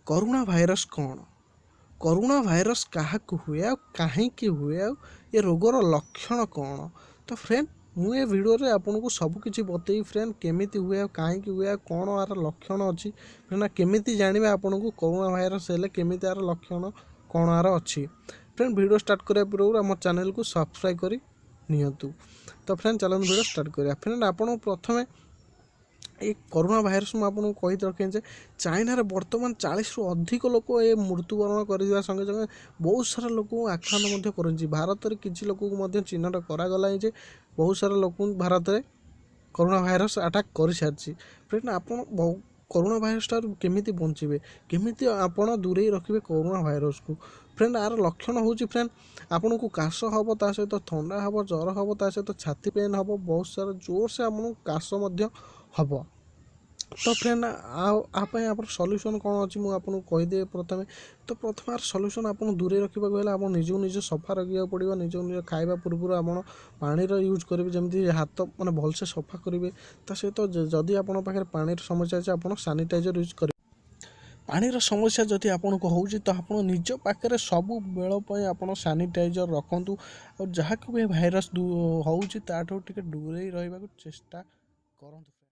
Corona virus कौन corona virus क्या हुए आ कहीं हुए आ ये रोगर लक्षण कौन। तो फ्रेंड मु ए भिडियो आपको सबकि बतई फ्रेंड केमी हुए कहीं हुए कौन यार लक्षण अच्छी फ्रेंड केमी जाने आपन को कोरोना भाइरस हेल्ले केमी यार लक्षण कौन यार अच्छी। फ्रेंड वीडियो स्टार्ट करने पूर्व आम चैनल को सब्सक्राइब कर नियंतु। तो फ्रेंड चलो वीडियो स्टार्ट करिया। फ्रेंड आपन प्रथमे ये कोरोना भाइरस मुझे कही रखें जे चाइना रे बर्तमान 40 रु अधिक लोक ये मृत्युवरण कर संगे संगे बहुत सारा लोक आक्रांत कर भारत में किसी लोक चिन्हट करागला जे बहुत सारा लोक भारत में कोरोना भाइरस अटैक कर सारी। फ्रेंड आप कोरोना भाइरस टार केमी बचे केमी आपड़ दूरे रखिए कोरोना भाइरस को। फ्रेंड यार लक्षण हूँ फ्रेंड आपन को काश हम ता सहित थंडा हम ज्वर हम ता सहित छाती पेन हम बहुत सारा जोर से आपन काश हम। तो फ्रेंड आप सल्यूशन कौन अच्छी मुझे आपको कहीदे प्रथम। तो प्रथम यार सल्यूशन आप दूरे रखा गले आप निज निज सफा रखा पड़ो निज निज खाଇବା पूर्व आप पानीर यूज करेंगे जमी हाथ मैंने भलसे सफा करेंगे ता सहित जदि आप पानीर समस्या अच्छे आप सानिटाइजर यूज करेंगे। पानीर समस्या जदि आपको हो तो आप निज पाखे सब बेल आप सानिटाइजर रखु और जहाँ भी भाइरस हो दूरे रहा चेष्टा करूँ।